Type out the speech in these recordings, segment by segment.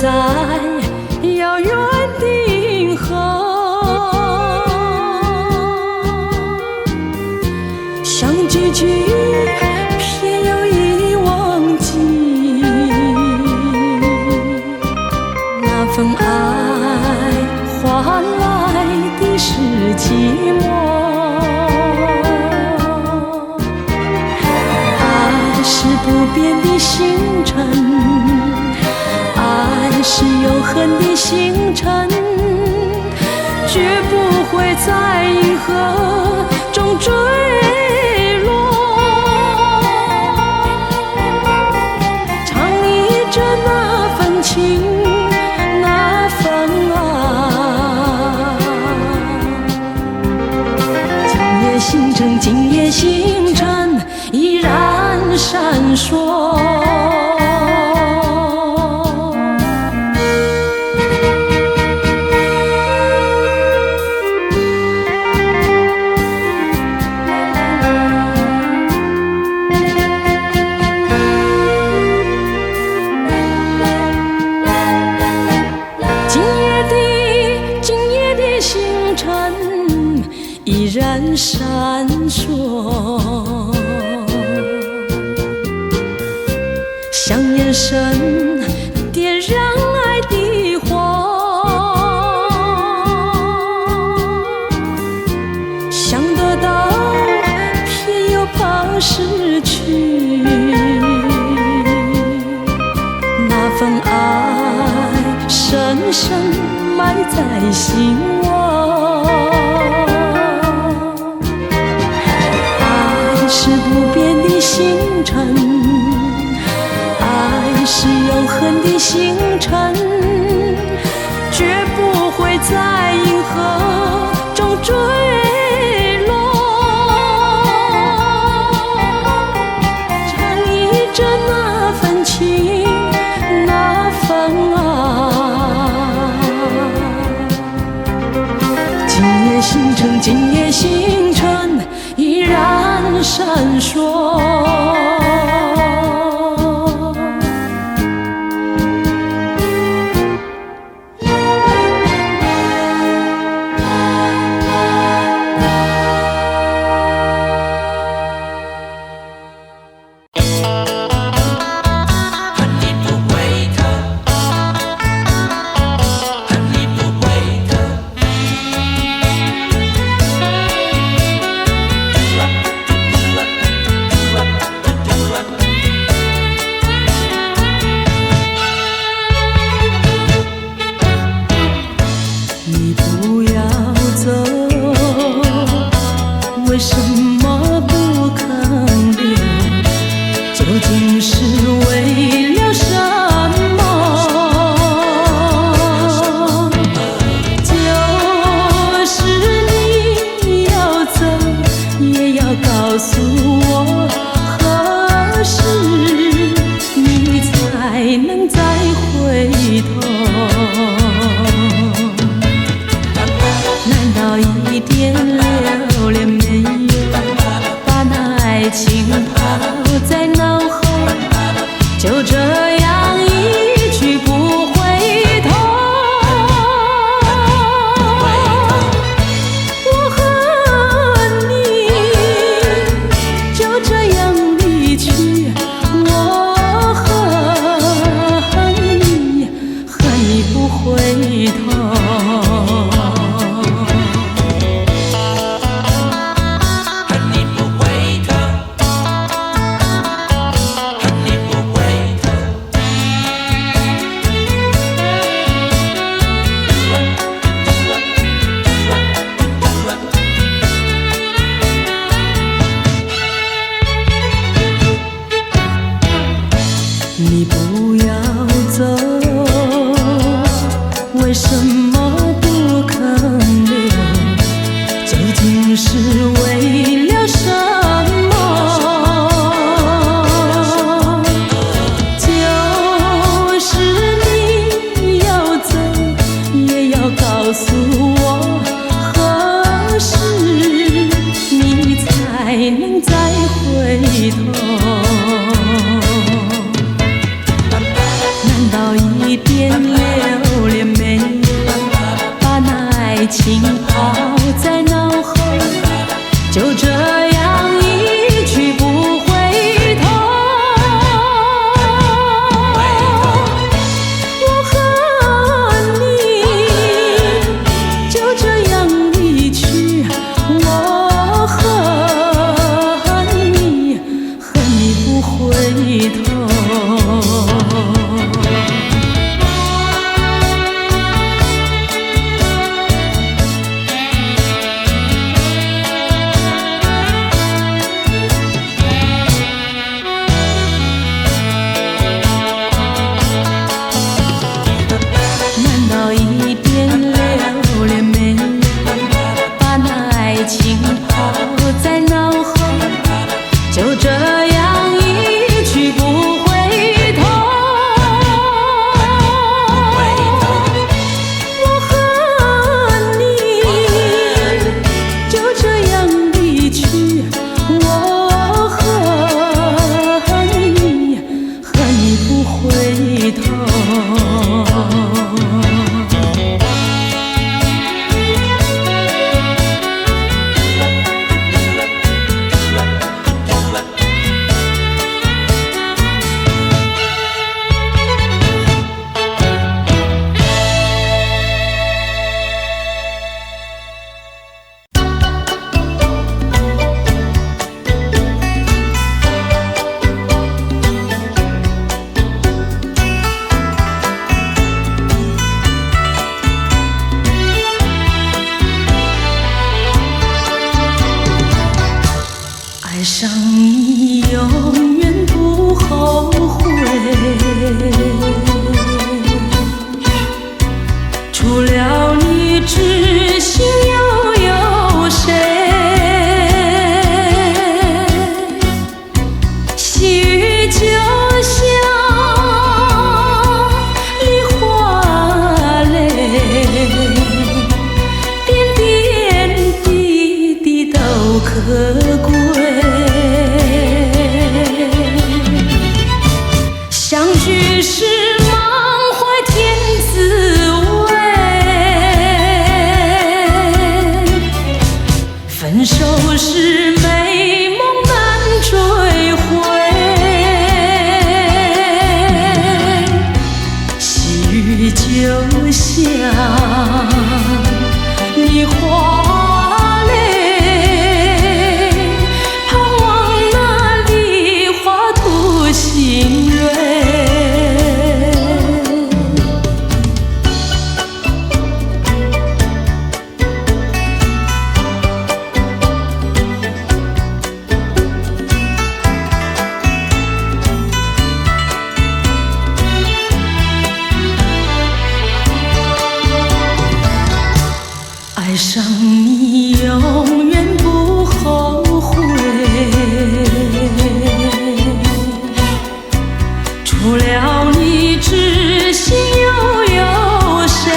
在遥远的银河，相聚聚偏又已忘记那份爱换来的是寂寞。爱是不变的星辰，爱是永恒的星辰，绝不会在银河中坠落。唱忆着那份情，那份爱。今夜星辰，今夜星辰依然闪烁。依然闪烁，像眼神点燃爱的火，想得到偏又怕失去，那份爱深深埋在心窝。是不变的星辰，爱是永恒的星辰，绝不会在银河中坠落。唱忆着那份情，那份爱。今夜星辰，今夜星辰依然闪烁。你不要走，为什么不肯留？究竟是为了什么？就是你要走，也要告诉我，何时你才能再回头？难道一点留恋没有，把那爱情抛在脑后，就这样一去不回头？我和你就这样离去，我恨你，恨你不回头。你不要走，为什么不肯留？究竟是为了什么？就是你要走，也要告诉我，何时你才能再回头？难道一点情抛在脑后，就这样一去不回头。我和你就这样离去，我和你不回头。就这样一去不回头，我和你就这样离去，我和你不回头。爱上你永远不后悔，除了你知心又有谁？细雨就像梨花泪，点点滴滴都可贵。相聚是满怀甜滋味，分手是美梦难追回。细雨就像梨花泪，盼望那梨花吐新蕊。爱上你永远不后悔，除了你知心又有谁？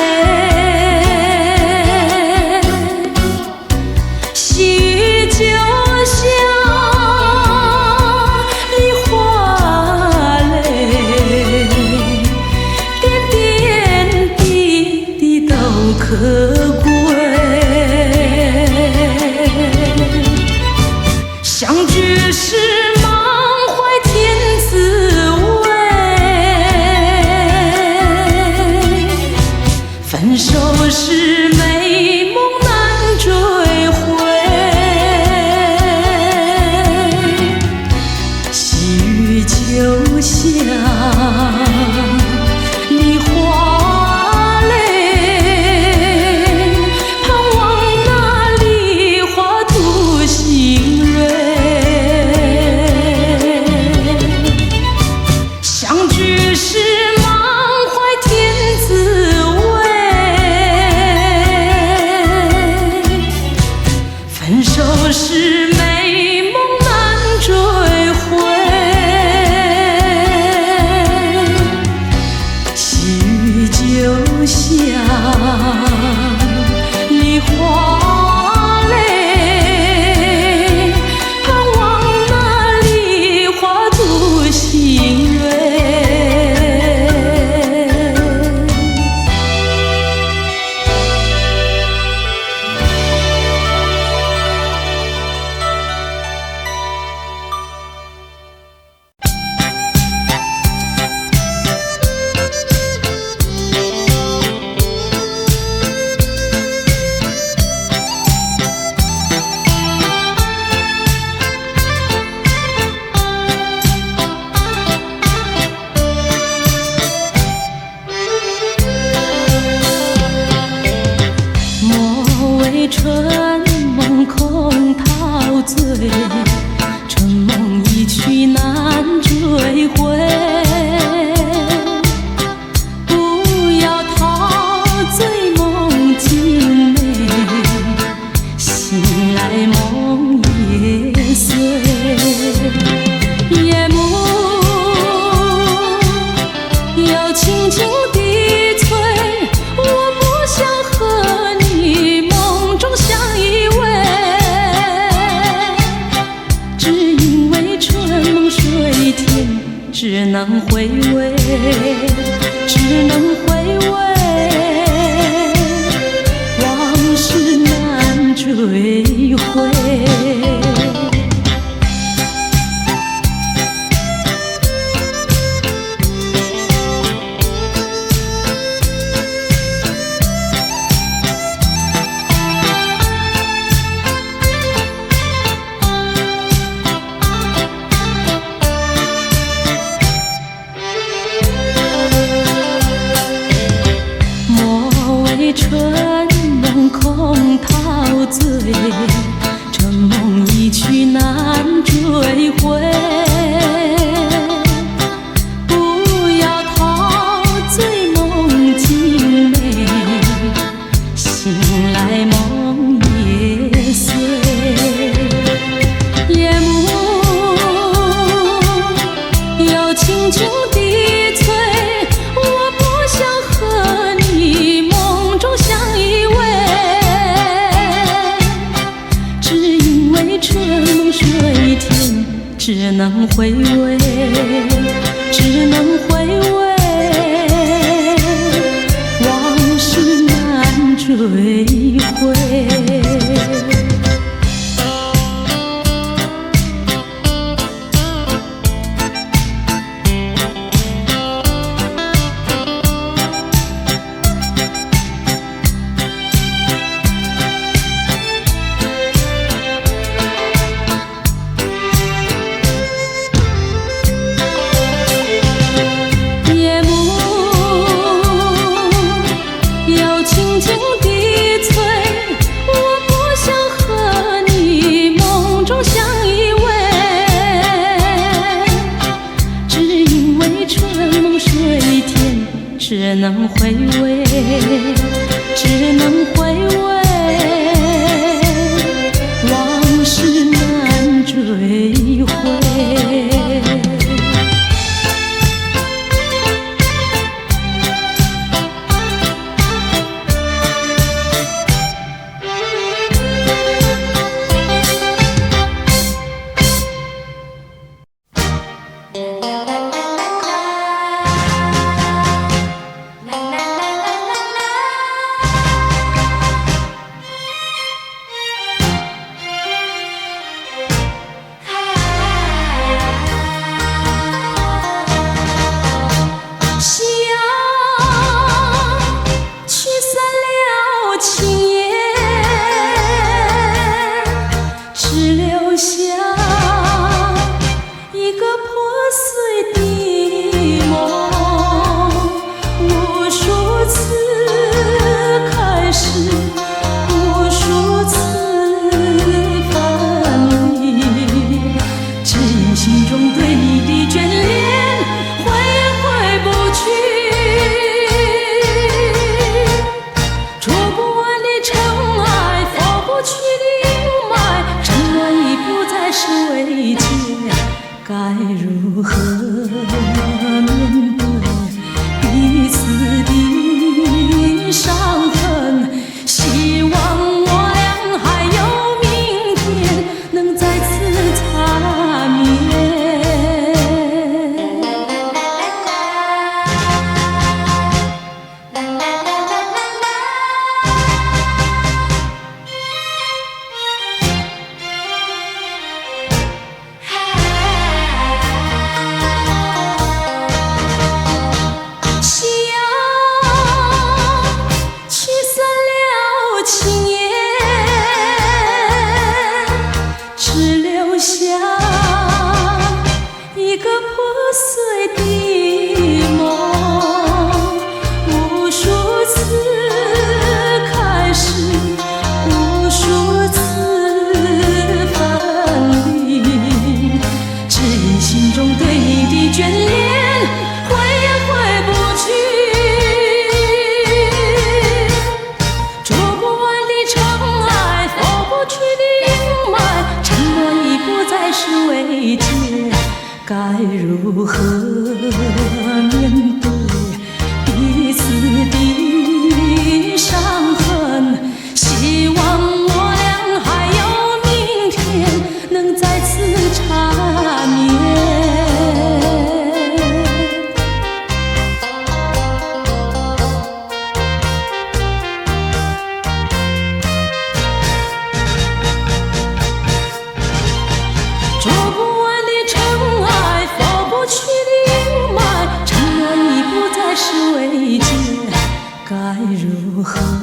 细雨就像梨花泪，点点滴滴都可贵。相聚是满怀甜滋味，分手是美梦难追回。细雨就像梨花泪，盼望那梨花吐新蕊。相聚是满怀甜滋味，分手是美梦难追回。细雨就像梨花泪，盼望那梨花吐新蕊。春梦空陶醉，春梦一去难追回。不要陶醉梦境美，醒来梦也碎。夜幕又轻轻低垂，我不想和你梦中相依偎，只因为春梦水天，只能回味，只能回味，往事难追回。春梦空陶醉，春梦一去难追回。不要陶醉梦境美，醒来梦也碎。夜幕又轻轻低垂，我不想和你梦中相依偎，只因为春梦水天，只能回味，只能回味，往事难追回。只能回味，只能回味，往事难追回。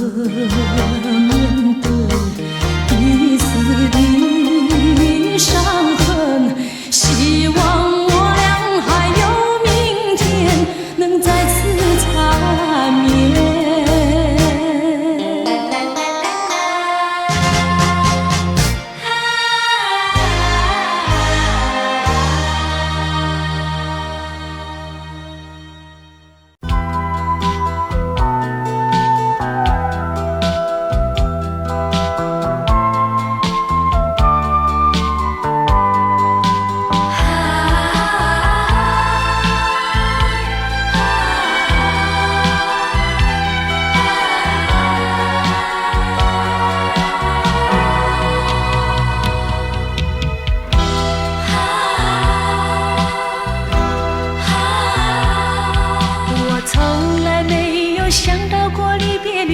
面对彼此的伤痕，希望我俩还有明天能再次缠绵。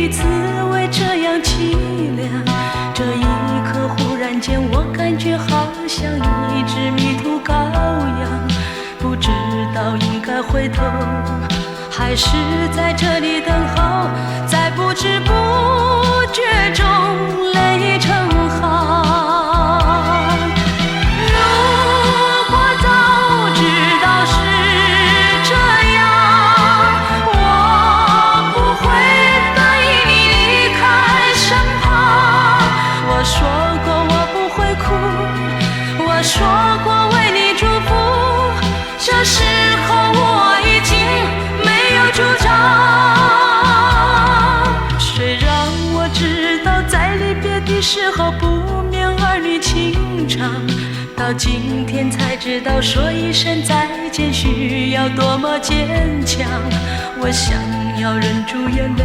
滋味这样凄凉，这一刻忽然间我感觉好像一只迷途羔羊，不知道应该回头还是在这里等候，在不知不觉中泪成行。如果早知道是这样，我不会说过我不会哭，我说过为你祝福，这时候我已经没有主张。虽然我知道在离别的时候不免儿女情长，到今天才知道说一声再见需要多么坚强。我想要忍住眼泪，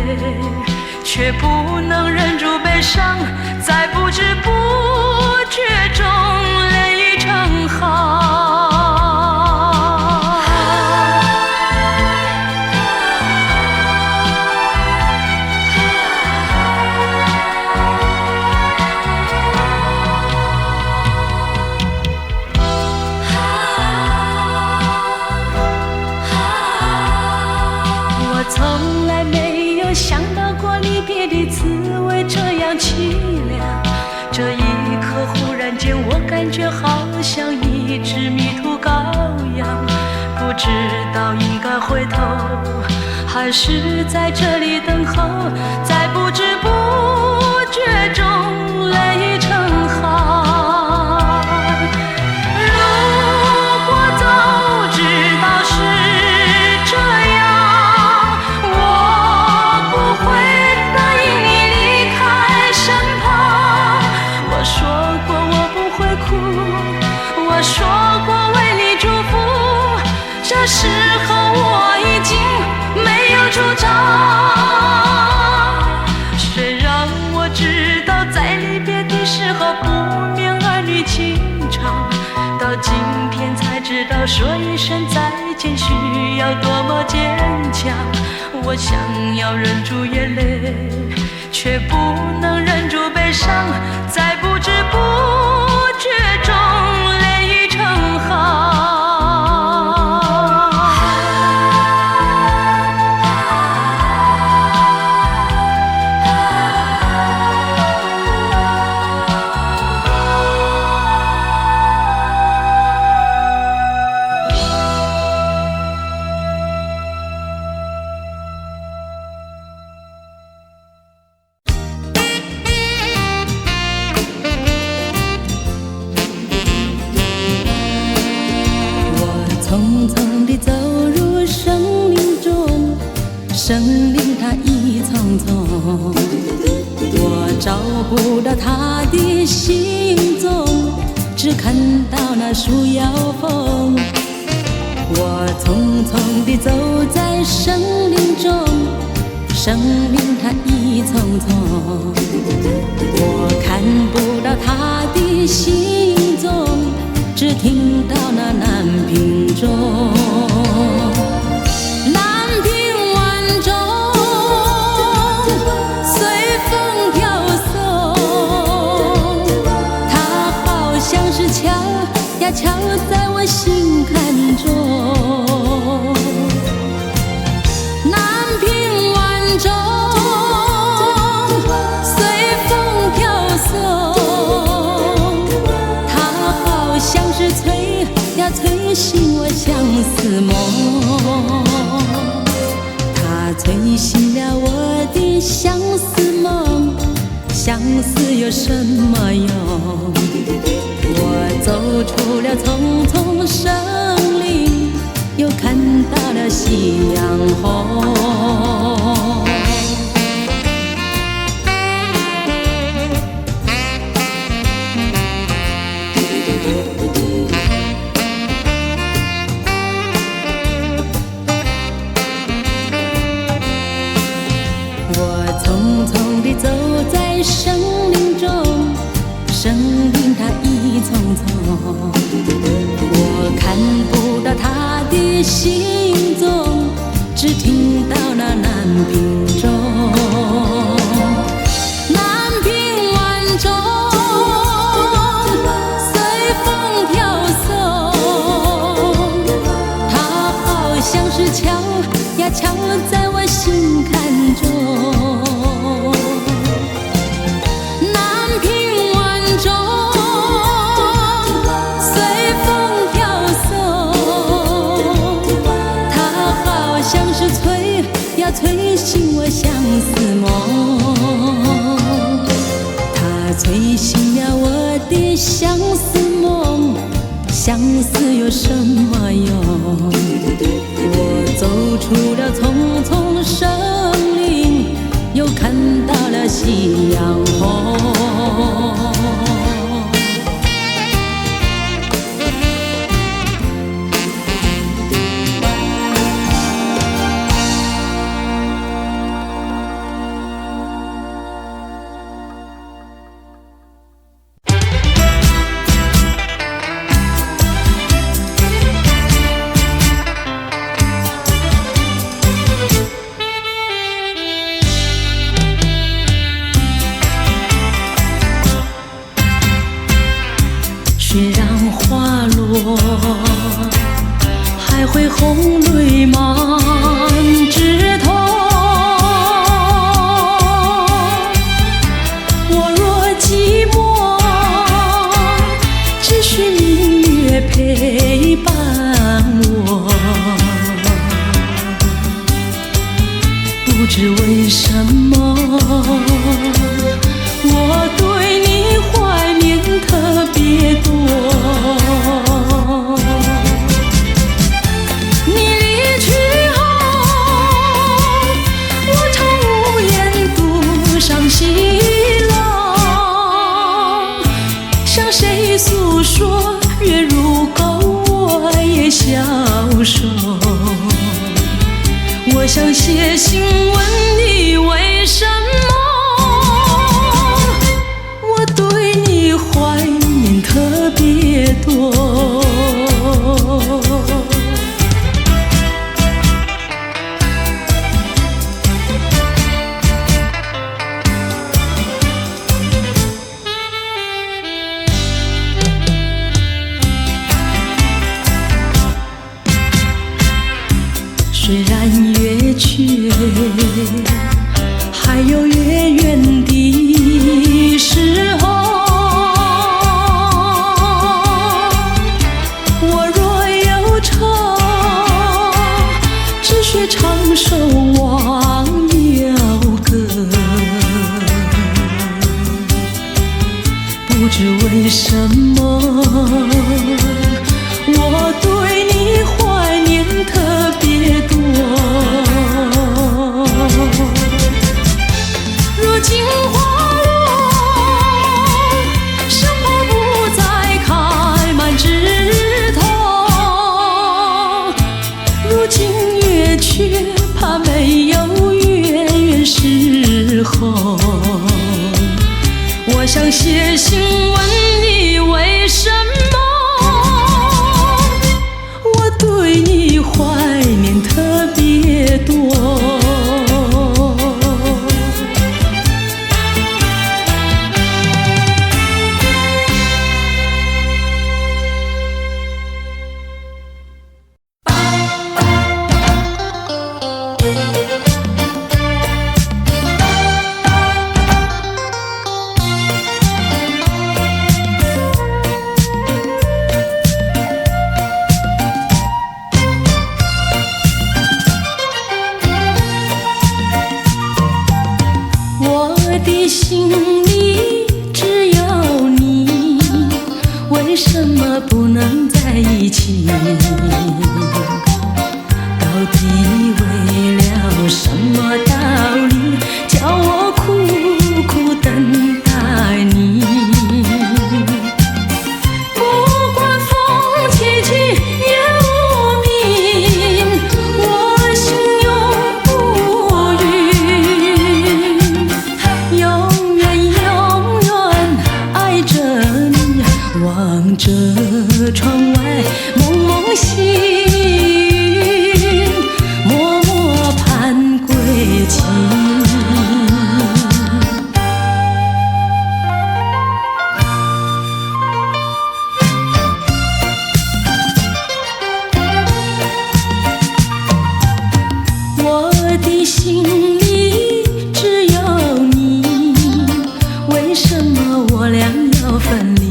却不能忍住悲伤，在不知不觉中泪成行。我从来没有想到过离别的滋味这样凄凉，这一刻忽然间我感觉好像一只迷途羔羊，不知道应该回头还是在这里等候，在不知不觉中泪成行。如果早知道是这样，我不会答应你离开身旁。我说过我不会哭，我说过为你祝福，这时候我已经没有主张。虽然我知道在离别的时候不免儿女情长，到今天才知道说一声再见需要多么坚强。我想要忍住眼泪，却不能忍住悲伤，在不知不觉中泪成行。匆匆地走入生命中，生命它一匆匆，我找不到它的行踪，只看到那树摇风。我匆匆地走在生命中，生命它一匆匆，我看不到它的行踪，只听到那南屏钟，南屏晚钟随风飘送，它好像是敲呀敲在我心坎中。南屏晚钟吹醒我相思梦，它吹醒了我的相思梦。相思有什么用？我走出了丛丛森林，又看到了夕阳红。匆匆地走在森林中，森林它一丛丛，我看不到它的行踪，只听到那南屏钟。南屏晚钟随风飘送，它好像是敲呀敲在我心坎中。吹醒我相思梦，它吹醒了我的相思梦。相思有什么用？我走出了丛丛森林，又看到了夕阳红。雪让花落，还会红泪满枝头。我若寂寞，只需明月陪伴我。不知为什么，我对你怀念特别多。你离去后，我常无言独上西楼，向谁诉说？月如钩，我也消瘦。我想写信问你为什么，我对你怀念特别多。虽然月缺，还有月圆的时候。我若忧愁，只需唱首忘忧歌。不知为什么，我对你怀念特别多。如今花落，生怕不再开满枝头。如今月缺，怕没有月圆时候。我想写信问你为什么，我对你怀念特别多。的心里只有你，为什么不能在一起？到底为了什么道理，叫我苦苦等待你？不管风起起夜无明，我心永不渝，永远永远爱着你，望着窗外蒙蒙细雨，默默盼归期。我的心里只有你，为什么我俩要分离？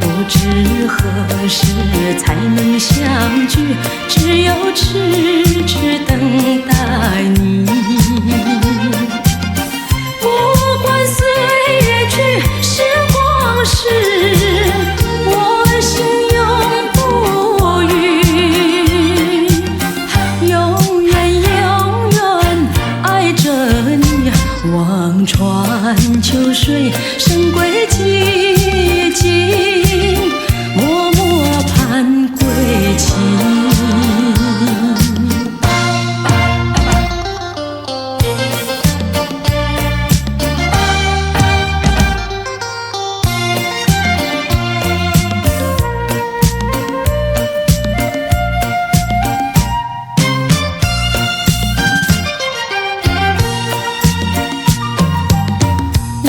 不知何时才能相聚，只有痴痴等待你。不管岁月去，时光逝，我心永不渝，永远永远爱着你，望穿秋水，深归寂静，默默盼归期。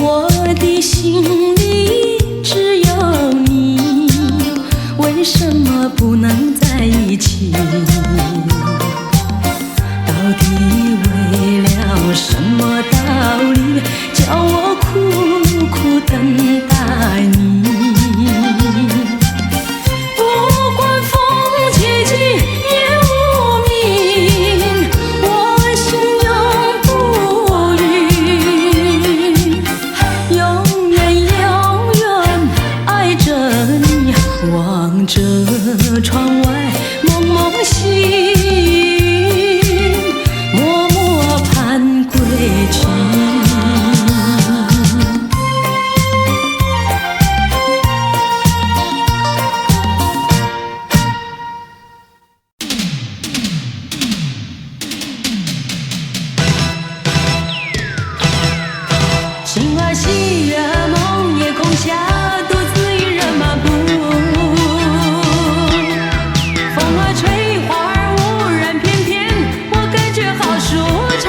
我的心里只有你，为什么不能在一起？到底为了什么道理，叫我苦苦等待你？不管风起起夜无明，我心永不渝，永远永远爱着你，望着窗外蒙蒙细雨，默默盼归期。心儿喜悦梦，夜空下独自一人漫步。风儿吹花儿无人翩翩，我感觉好舒畅。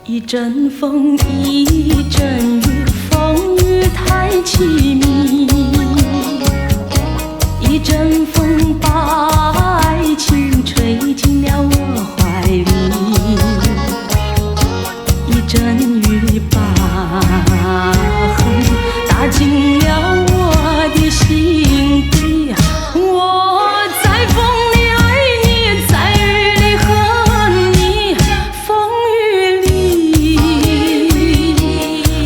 一阵风，一阵雨，风雨太凄迷。一阵风把爱情吹进了我怀里，一阵雨把恨打进了我的心底。我在风里爱你，在雨里恨你，风雨里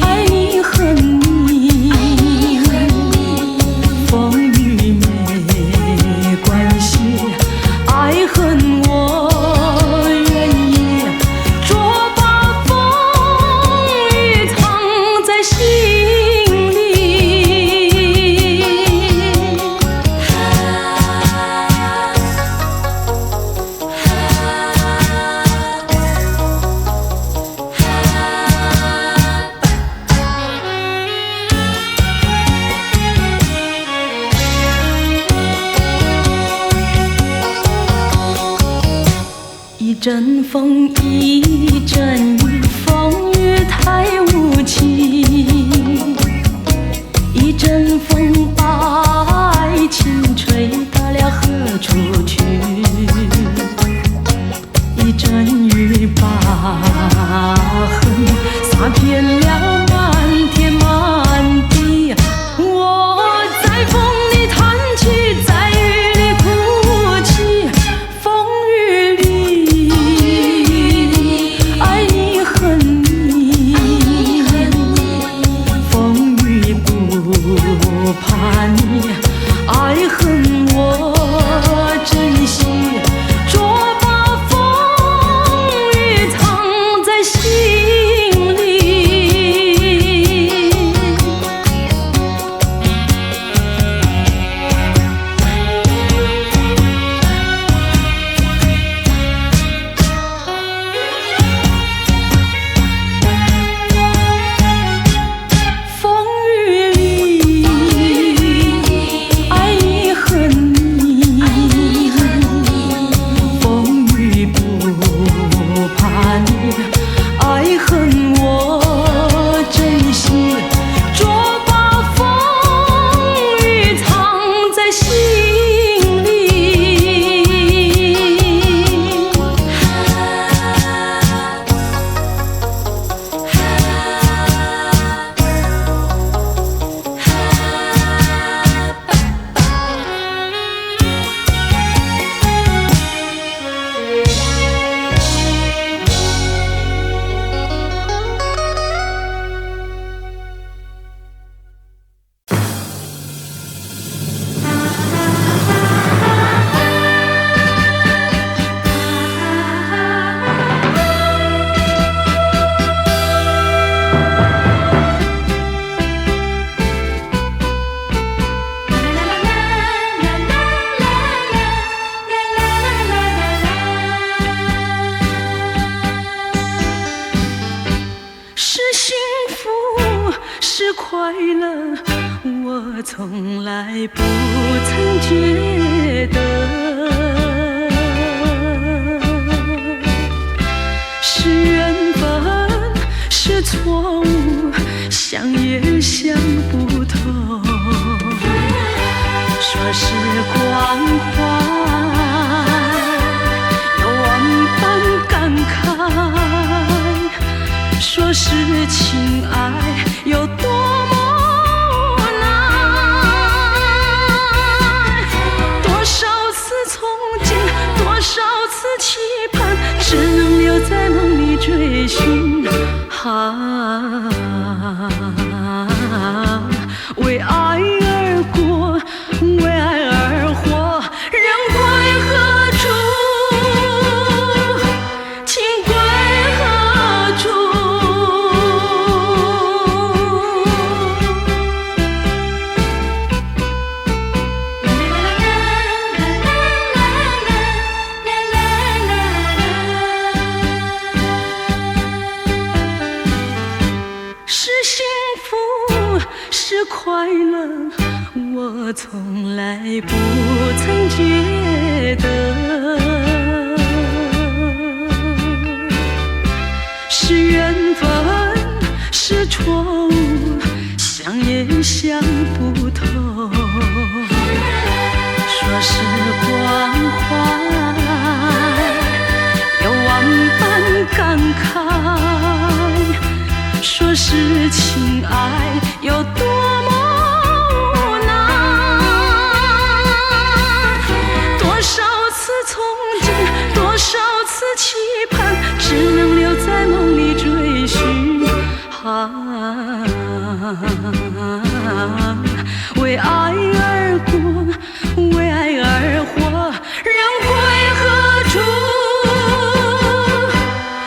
爱你恨你，风雨没关系，爱恨我愿意，捉把风雨藏在心里。一阵风，一阵雨，风雨太无情。一阵风把爱情吹到了何处去？一阵雨把恨洒遍了满天满地。我在风里叹气，在雨里哭泣，风雨里爱你恨你，风雨不怕你，爱恨我珍惜，捉把风雨藏在心里。风雨里爱你恨你，风雨不怕你，爱恨我珍惜，捉把风雨藏在心里。是幸福，是快乐，我从来不曾觉得。是缘分，是错误，想也想不透。说是关怀，有万般感慨。说是情爱有多么无奈，多少我从来不曾觉得是缘分，是错误，想也想不透。说是关怀，有万般感慨；说是情爱，有多么无奈。多少次憧憬，多少次期盼，只能留在梦里追寻。为爱而过，为爱而活，人归何处？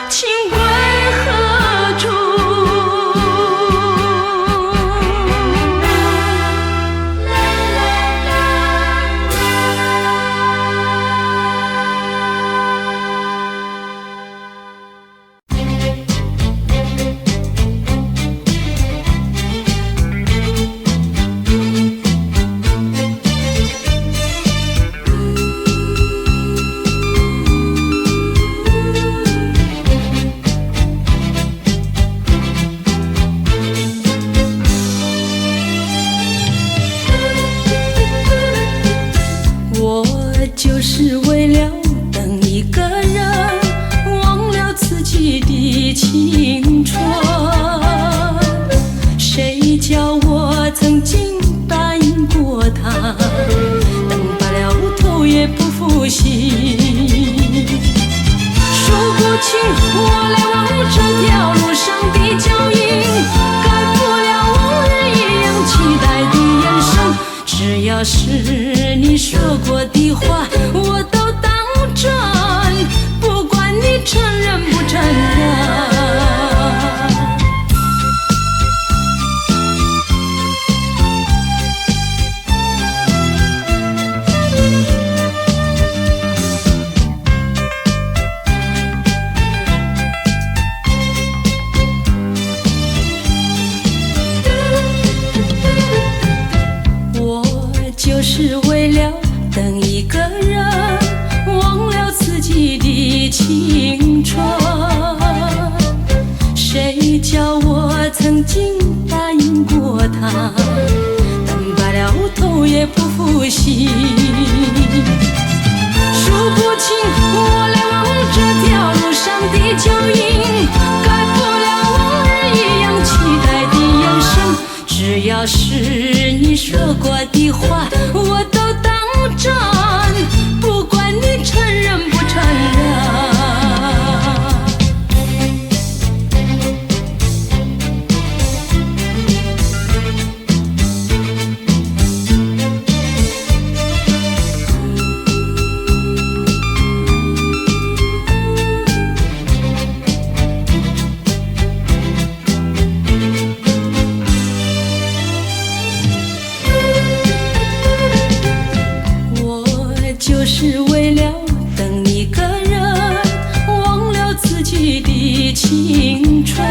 情归何处？就是为了等一个人，忘了自己的青春。谁叫我曾经答应过他，等罢了头也不负心。说不清我来往这条路上的脚印，改不了往日一样期待的眼神。只要是你说过的话，我都当真，不管你承认不承认。就是为了等一个人，忘了自己的青春。谁叫我曾经答应过他，等罢了头也不负心。数不清我来往这条路上的脚印，改不了往日一样期待的眼神。只要是你说过的话，我都当真，不管你承认不承认。就是为了等一个人，忘了自己的青春。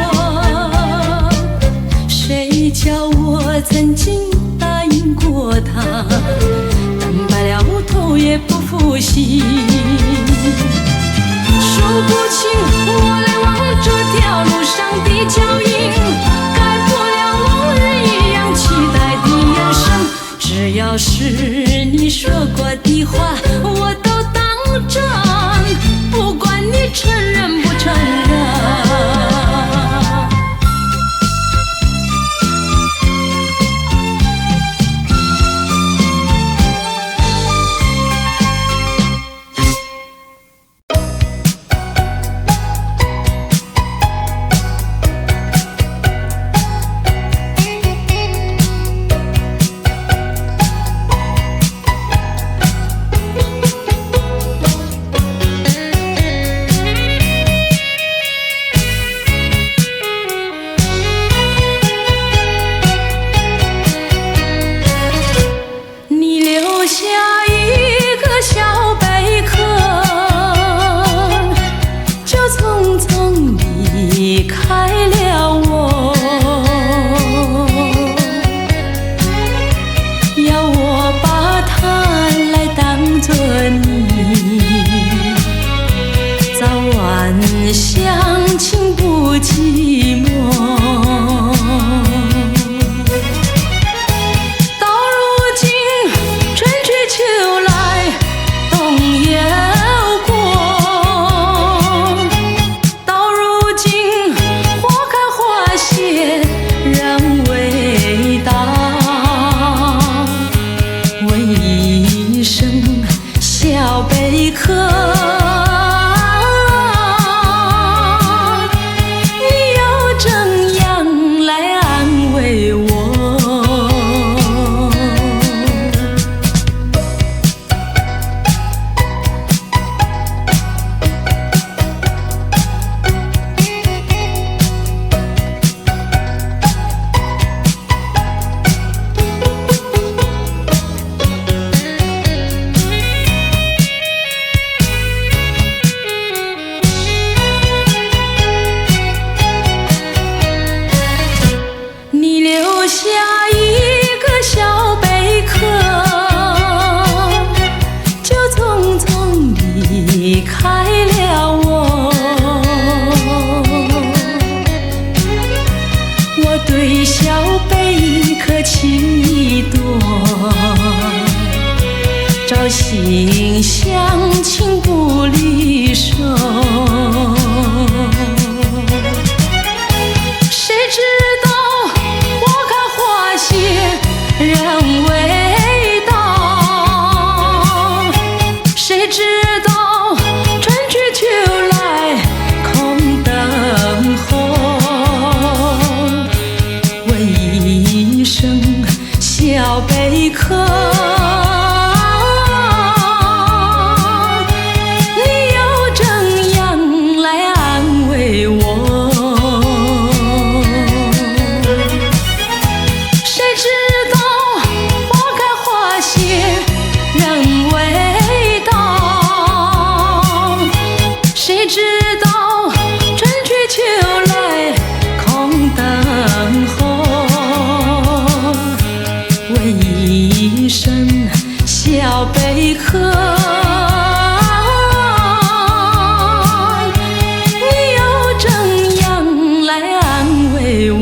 谁叫我曾经答应过他，等罢了头也不负心。数不清我来往这条路上的脚印，改不了往日一样期待的眼神。只要是你说过的话，我都当真，不管你承认不承认。贝壳，你又怎样来安慰我？心相亲不离手，谁知道花开花谢人未到，谁知道春去秋来空等候，问一声小贝壳，小贝壳，你又怎样来安慰我？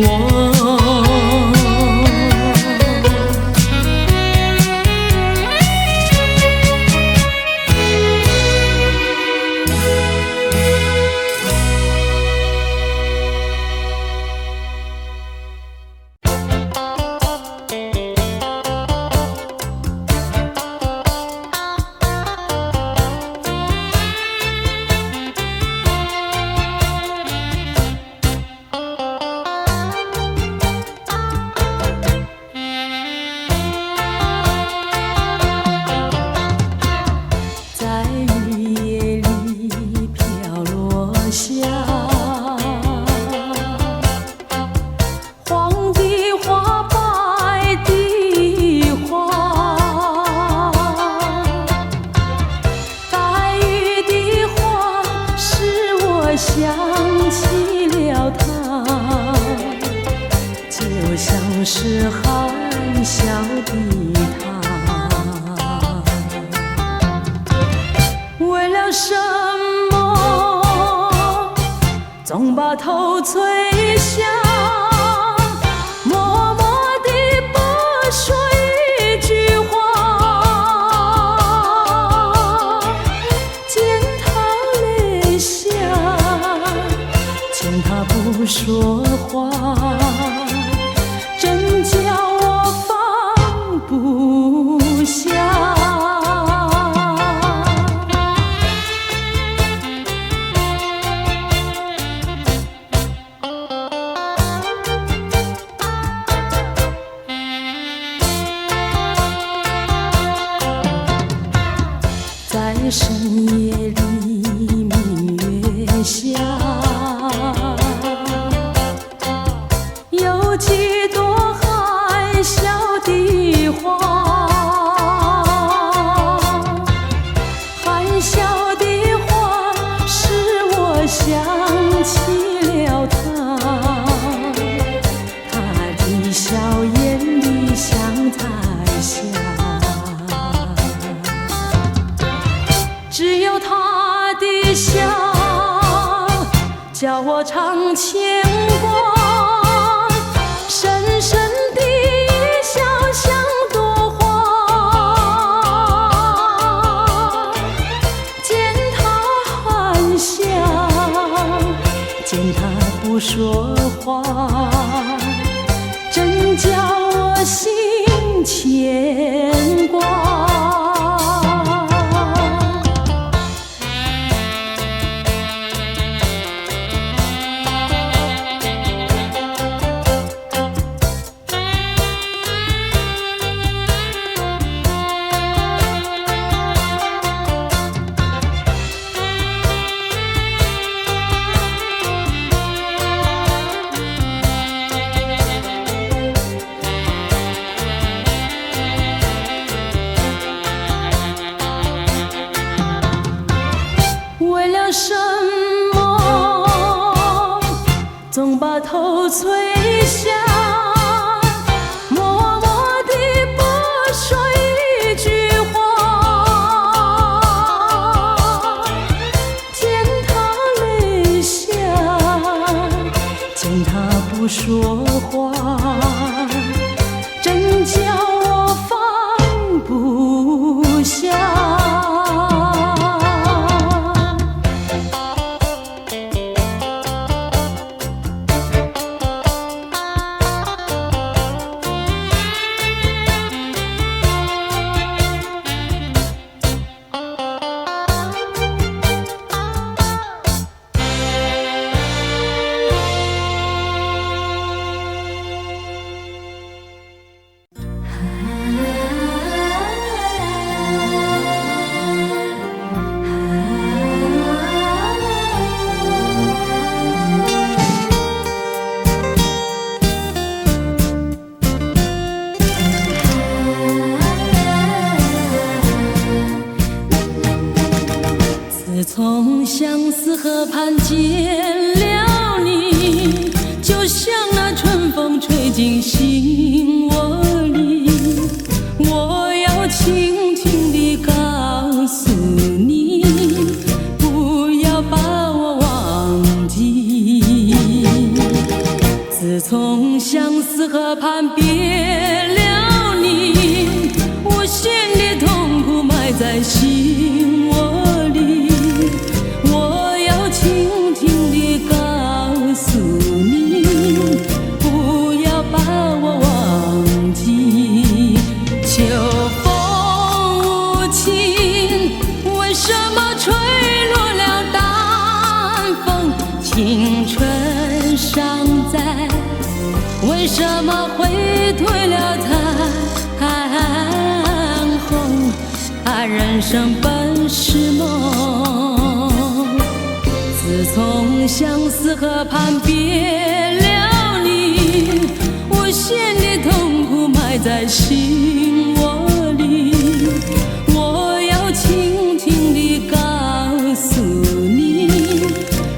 想起了他，就像是含笑的他。为了什么总把头垂下，默默地不说一句话，见他泪下，见他不说话，真叫我放不下。在深夜里，明月下，有几朵含笑的花，含笑的花使我想起了他，他的笑眼里像彩霞。只有他的笑，叫我常牵挂，深深的笑像朵花。见他含笑，见他不说话，真叫我心牵挂。了什么，总把头垂下，默默地不说一句话。见他泪下，见他不说话，真叫我放不下。自从相思河畔见了你，就像那春风吹进心窝里。我要轻轻地告诉你，不要把我忘记。自从相思河畔别了你，无限的痛苦埋在心窝里。我要轻轻地告诉你，不要把我忘记。秋风无情，为什么吹落了淡风？青春尚在，为什么会褪了残红？人生本是梦，自从相思河畔别了你，无限的痛苦埋在心窝里。我要轻轻地告诉你，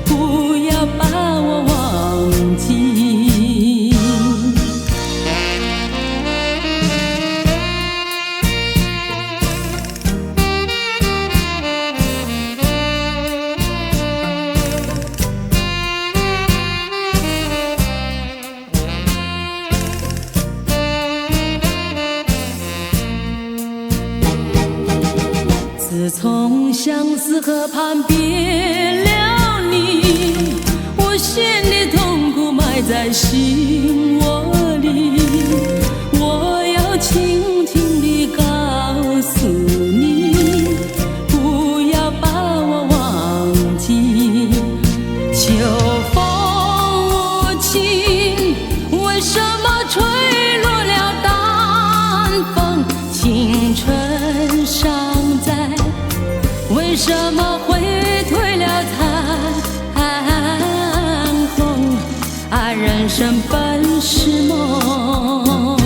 不要把我忘记。自从相思河畔别了你，无限的痛苦埋在心窝里。我要轻轻地告诉你，不要把我忘记。秋风无情，为什么吹落了淡风？青春尚在，为什么会褪了残红？人生本是梦，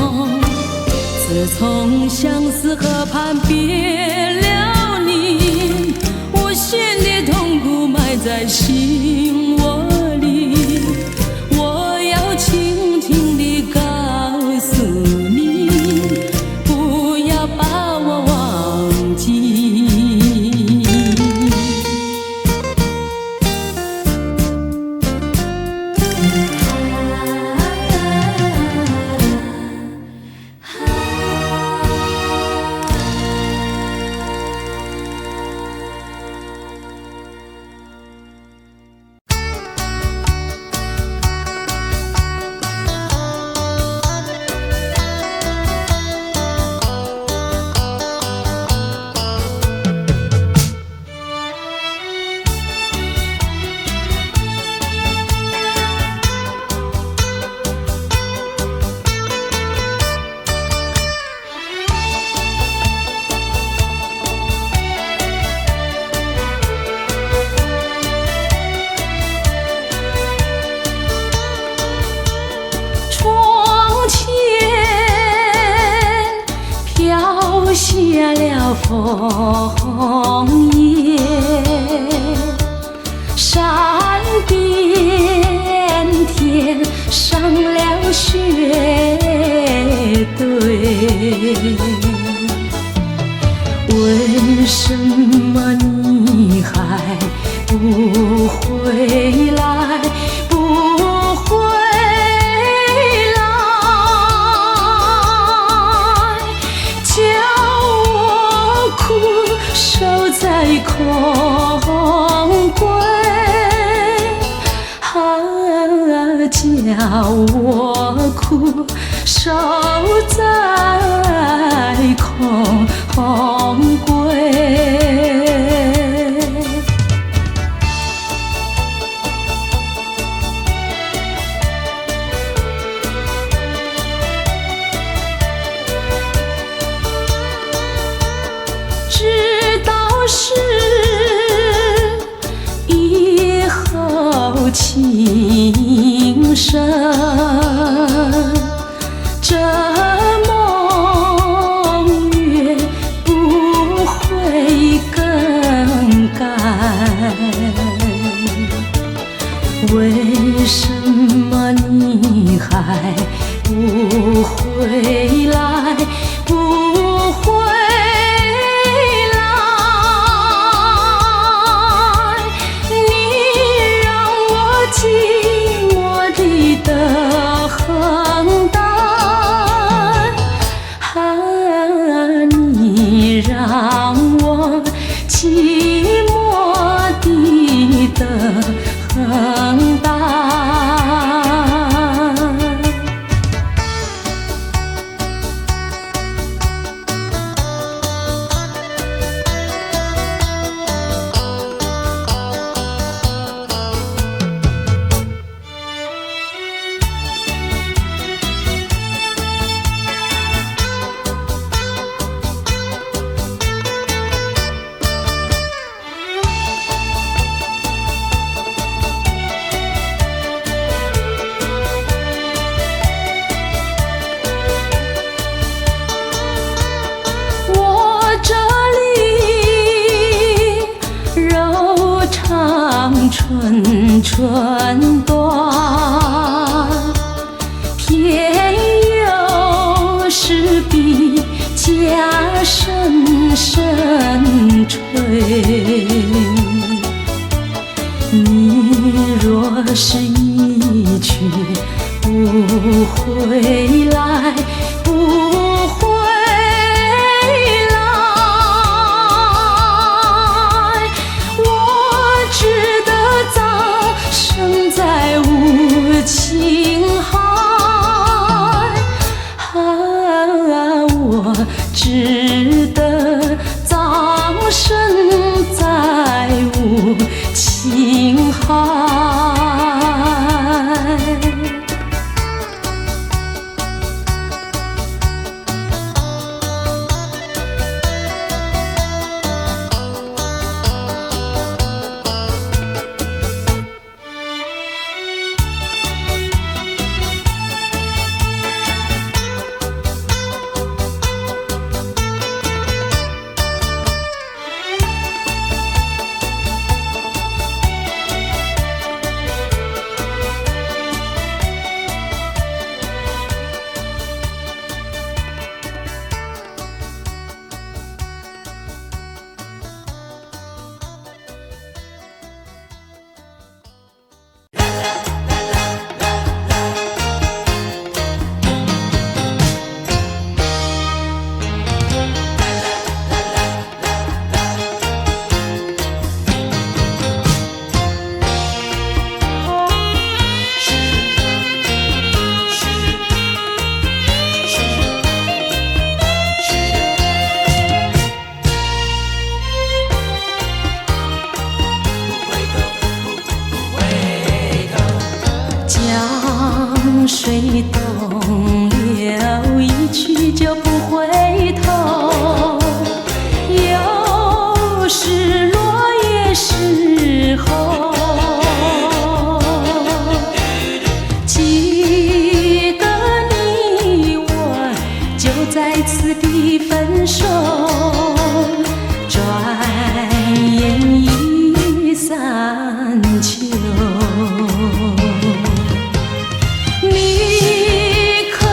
自从相思河畔别了你，无限的痛苦埋在心窝里。我要轻轻地告诉你，不要把我忘记。下了枫叶，为什么你还不回来？不回来，叫我苦守在空闺，叫我苦守在空闺。知道是以后情深，这梦月不会更改。为什么你还不回来？不回来，你让我寂寞地等待，你让我寂寞地等待。春春短，天有时比家声声吹。你若是一去不回来，不回来，我只得葬身在无情海，我只得葬身在无情海。水东流，一去就不回头。有时落叶时候，记得你我就在此地分手，转眼已三秋。你可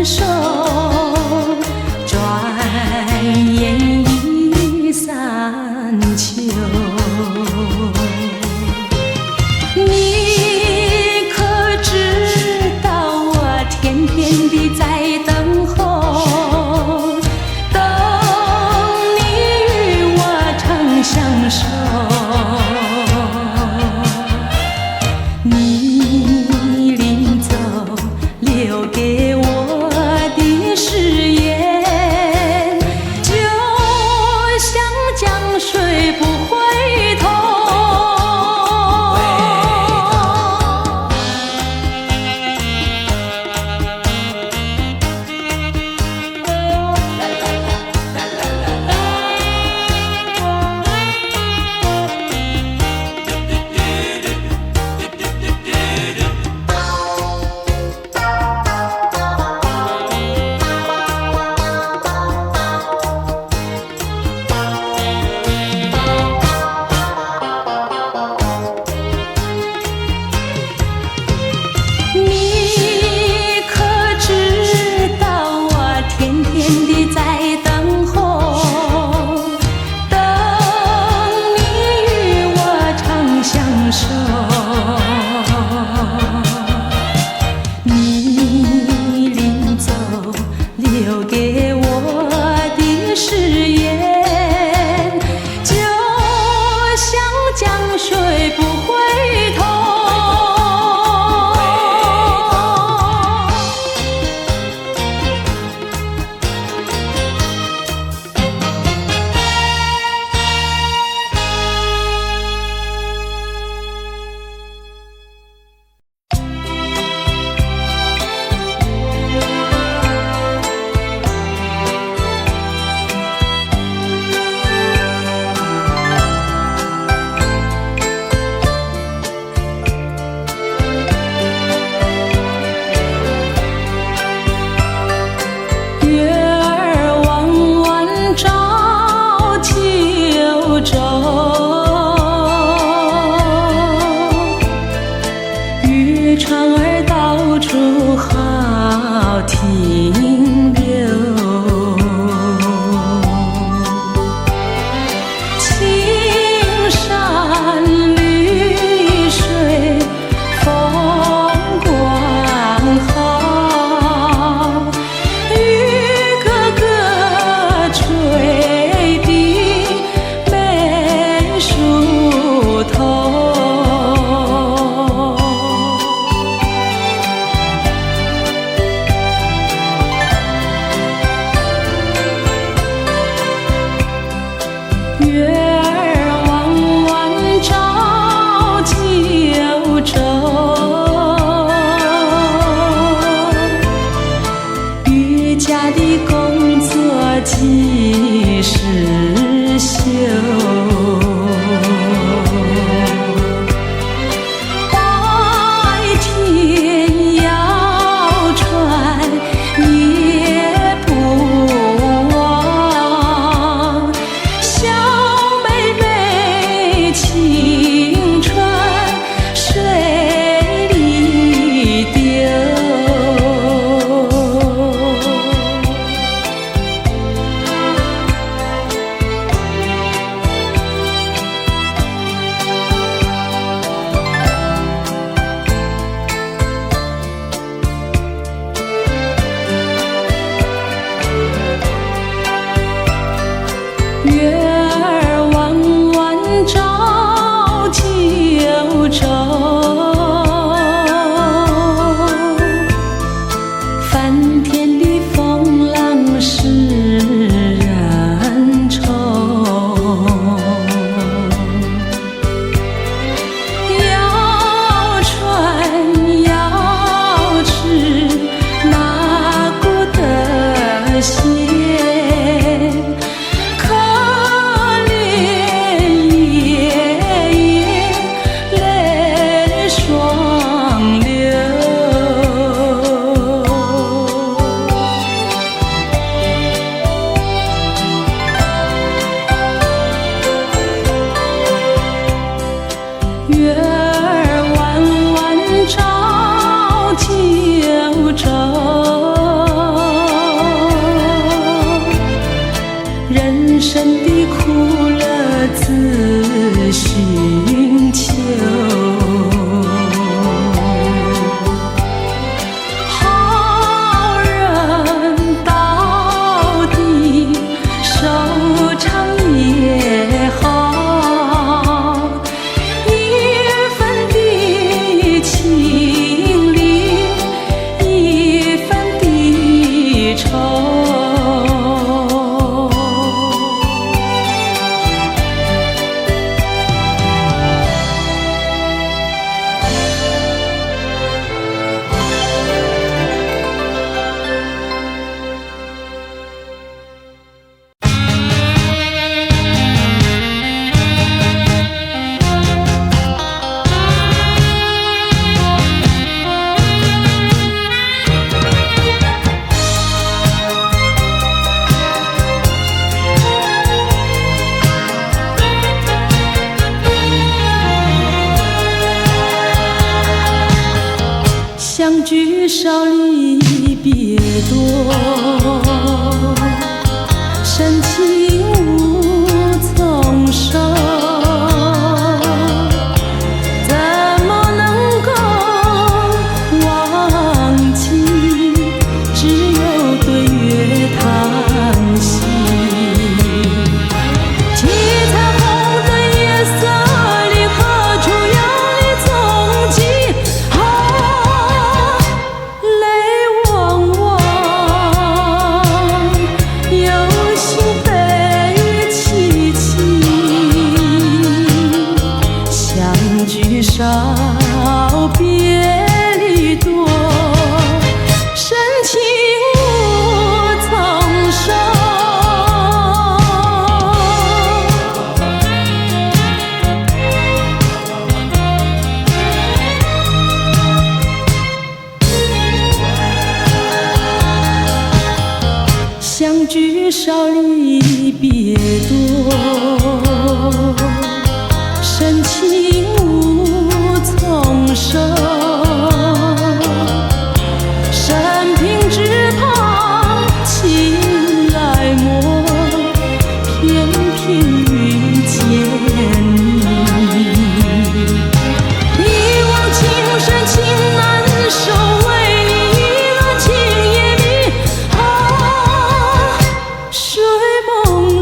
手，转眼已散秋。你可知道我天天地在等候，等你与我长相守。你临走留给我的誓言，就像江水不回头。你可知道我天天地在等候，等你与我长相守。你临走留给我的誓言，就像江水不回头。月儿弯弯照九州，渔船儿到处好停留。青山绿水风光好，雨个个吹的美梳头。月儿弯弯照九州，渔家的工作几时休？白天摇船也不忘，小妹妹青春水里丢。愁。相聚少离别多，深情无从收，怎么能够忘记？只有对月叹息。七彩虹的夜色里，何处有你踪迹？少别离多，深情无从收。相聚少离别多，深情无从收，生平只怕情来磨，偏偏遇见你。一往情深情难收，为你一个情也迷。睡梦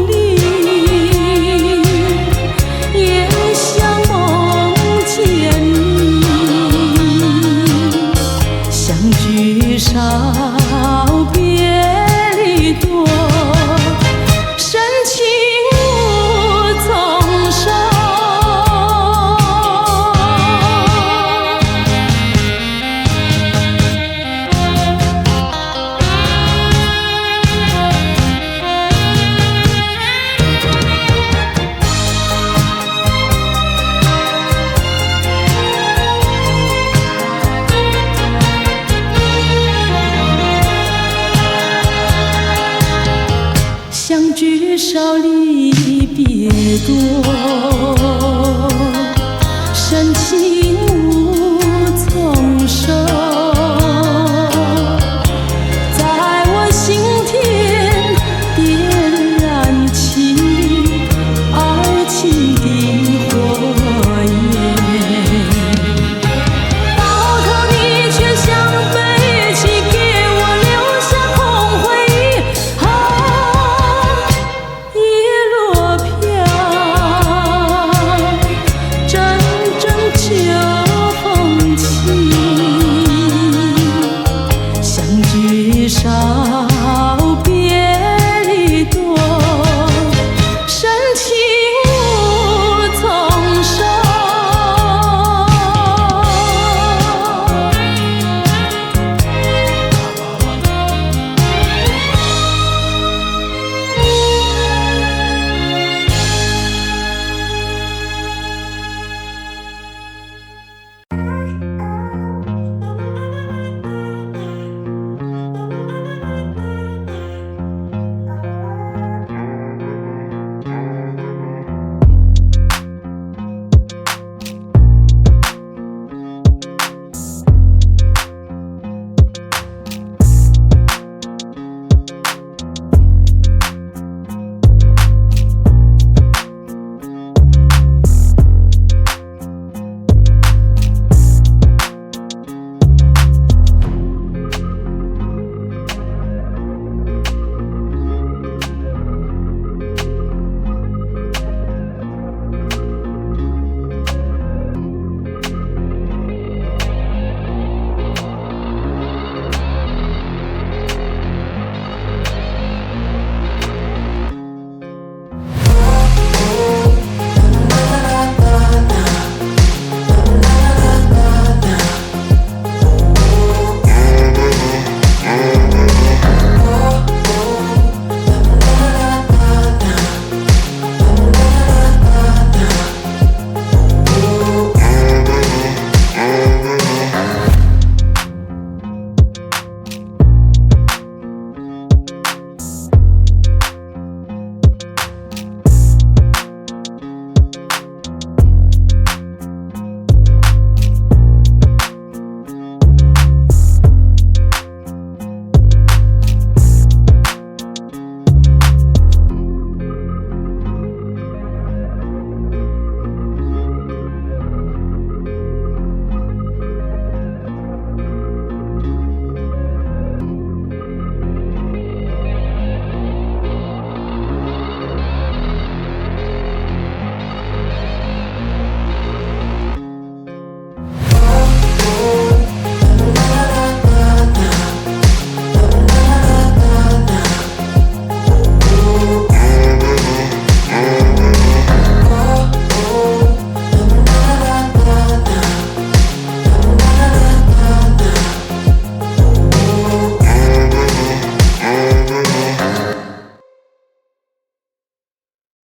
里也像梦见你，相聚少别离多，深情无从收。相聚少离别多。